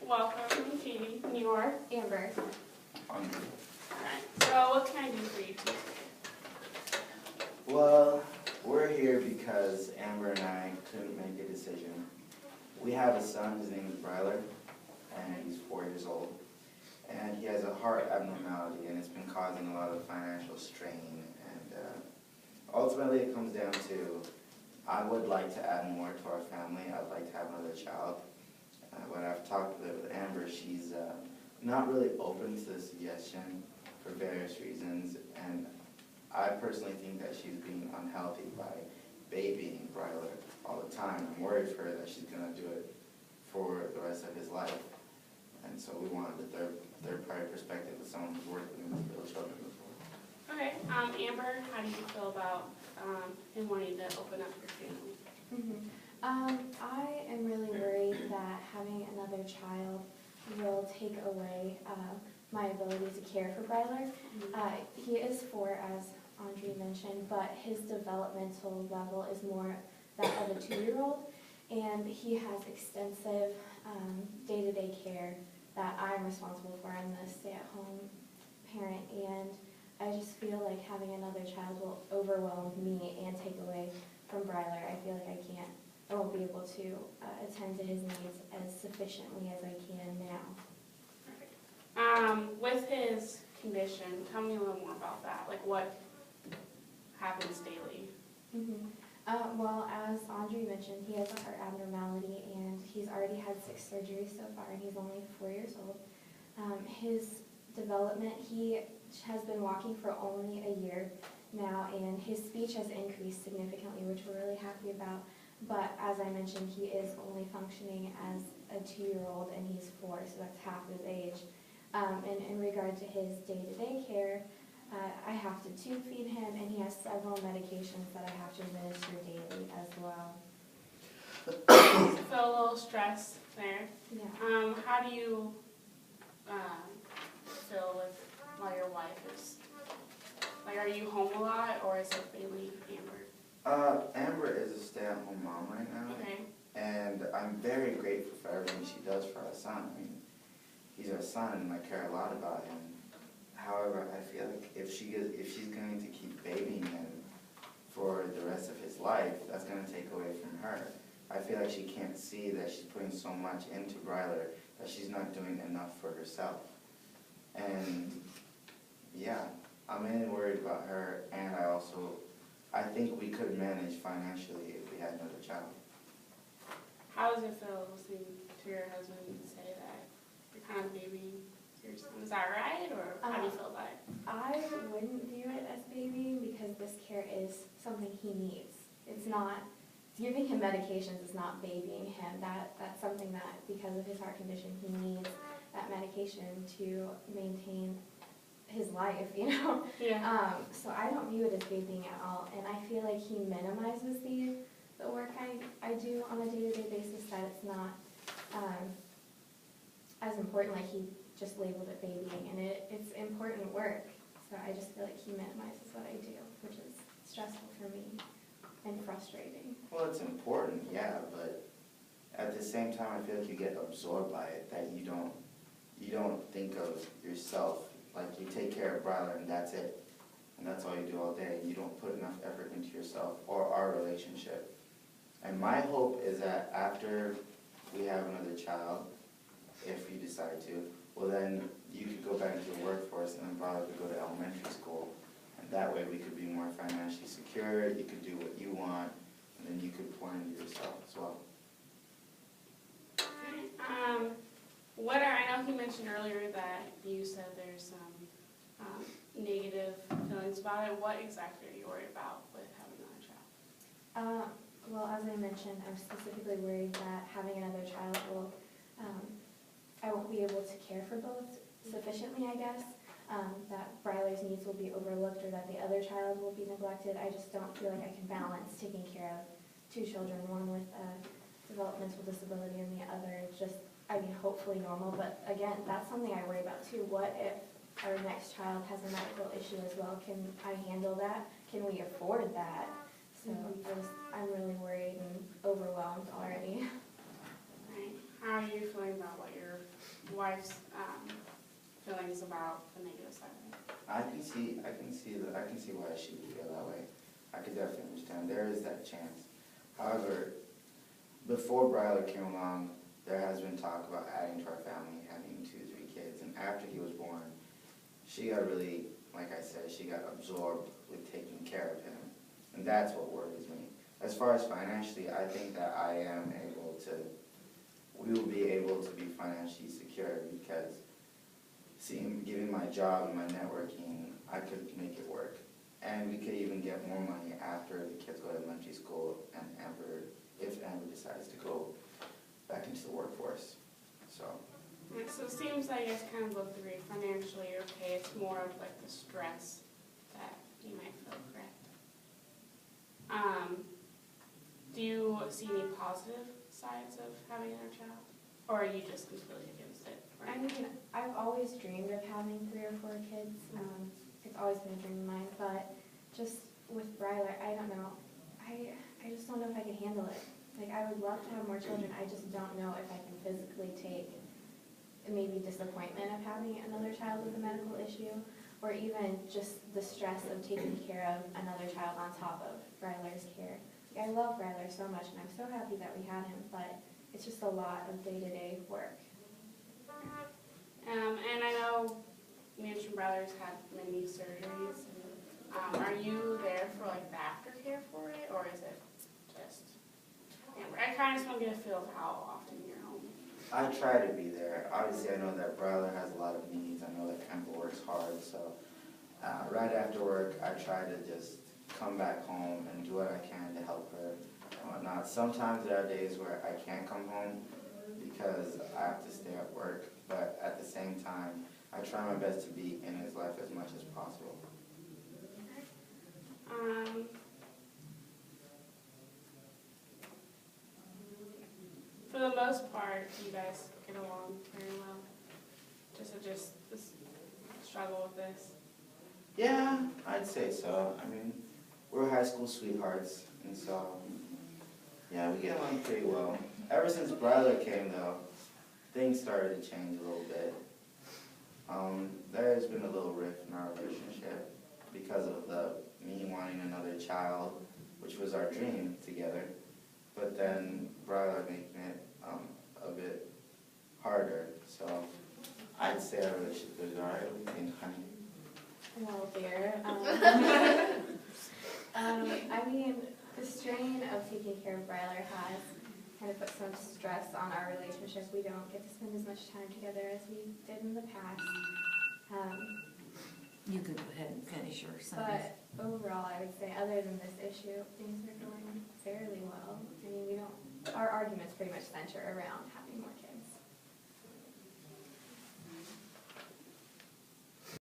Welcome, I'm Katie. And you are? Amber. Alright, so what can I do for you today? Well, we're here because Amber and I couldn't make a decision. We have a son, his name is Bryler, and he's 4 years old. And he has a heart abnormality, and it's been causing a lot of financial strain. And ultimately it comes down to, I would like to add more to our family. I'd like to have another child. When I've talked with Amber, she's not really open to the suggestion for various reasons. And I personally think that she's being unhealthy by babying Bryler all the time. I'm worried for her that she's going to do it for the rest of his life. And so we wanted the third-party perspective of someone who's worked with little children before. Okay, Amber, how do you feel about him wanting to open up your family? I am really worried that having another child will take away my ability to care for Bryler. He is 4, as Andre mentioned, but his developmental level is more that of a 2-year-old, and he has extensive day-to-day care that I'm responsible for. I'm the stay-at-home parent, and I just feel like having another child will overwhelm me and take away from Bryler. I feel like I won't be able to attend to his needs as sufficiently as I can now. With his condition, tell me a little more about that. Like, what happens daily? Well, as Andre mentioned, he has a heart abnormality, and he's already had 6 surgeries so far, and he's only 4 years old. His development, he has been walking for only a year now, and his speech has increased significantly, which we're really happy about. But as I mentioned, he is only functioning as a 2-year-old, and he's 4, so that's half his age. And in regard to his day-to-day care, I have to tube feed him, and he has several medications that I have to administer daily as well. I feel a little stress there. Yeah. How do you feel with while your wife is, like, are you home a lot, or is it mainly Amber? Amber is a stay-at-home mom right now. Okay. And I'm very grateful for everything she does for our son. I mean, he's our son, and I care a lot about him. However, I feel like if she's going to keep babying him for the rest of his life, that's going to take away from her. I feel like she can't see that she's putting so much into Bryler that she's not doing enough for herself. And yeah, I'm really worried about her, and I think we could manage financially if we had another child. How does it feel listening to your husband say that you're kind of babying your son? Is that right, or how do you feel about it? I wouldn't view it as babying, because this care is something he needs. It's not, giving him medications is not babying him. That's something that, because of his heart condition, he needs that medication to maintain his life, you know? Yeah. So I don't view it as babying at all, and I feel like he minimizes the work I do on a day-to-day basis, that it's not as important, like he just labeled it babying, and it's important work. So I just feel like he minimizes what I do, which is stressful for me and frustrating. Well, it's important, yeah, but at the same time, I feel like you get absorbed by it, that you don't think of yourself. Like, you take care of Bryler and that's it. And that's all you do all day. You don't put enough effort into yourself or our relationship. And my hope is that after we have another child, if you decide to, well then you could go back into the workforce, and then Bryler could go to elementary school. And that way we could be more financially secure, you could do what you want, and then you could pour into yourself as well. I know he mentioned earlier that you said there's some negative feelings about it. What exactly are you worried about with having another child? Well, as I mentioned, I'm specifically worried that having another child will, I won't be able to care for both sufficiently, I guess. That Bryler's needs will be overlooked, or that the other child will be neglected. I just don't feel like I can balance taking care of 2 children, one with a developmental disability and the other just, I mean, hopefully normal. But again, that's something I worry about too. What if our next child has a medical issue as well? Can I handle that? Can we afford that? So I'm really worried and overwhelmed already. Right. How are you feeling about what your wife's feelings about the negative side of it. I can see why she would feel that way. I could definitely understand. There is that chance. However, before Bryler came along, there has been talk about adding to our family, having 2, 3 kids, and after he was born, she got really, like I said, she got absorbed with taking care of him, and that's what worries me. As far as financially, I think that we will be able to be financially secure because given my job and my networking, I could make it work. And we could even get more money after the kids go to elementary school and if Amber decides to go back into the workforce. So. Right, so it seems like it's kind of both agree financially you're okay. It's more of like the stress that you might feel, correct? Do you see any positive sides of having another child? Or are you just completely against it? I mean, I've always dreamed of having 3 or 4 kids. It's always been a dream of mine, but just with Bryler, I don't know. I just don't know if I could handle it. Like, I would love to have more children. I just don't know if I can physically take maybe disappointment of having another child with a medical issue, or even just the stress of taking care of another child on top of Bryler's care. Like, I love Bryler so much, and I'm so happy that we had him, but it's just a lot of day-to-day work. And I know you mentioned Bryler's had many surgeries. Are you there for like the aftercare for it, or is it just? I kind of just want to get a feel of how often you're home. I try to be there. Obviously, I know that Bryler has a lot of needs. I know that Amber works hard, so right after work, I try to just come back home and do what I can to help her and whatnot. Sometimes there are days where I can't come home because I have to stay at work, but at the same time, I try my best to be in his life as much as possible. For the most part, you guys get along very well. Just this struggle with this. Yeah, I'd say so. I mean, we're high school sweethearts, and so, yeah, we get along pretty well. Ever since Bryler came, though, things started to change a little bit. There's been a little rift in our relationship because of me wanting another child, which was our dream together, but then Bryler making it a bit harder. So I'd say our relationship is alright. What do you think, honey? Well, dear, I mean, the strain of taking care of Bryler has kind of put some stress on our relationship. We don't get to spend as much time together as we did in the past. You could go ahead and finish your sentence. But overall, I would say, other than this issue, things are going fairly well. I mean, our arguments pretty much center around having more kids.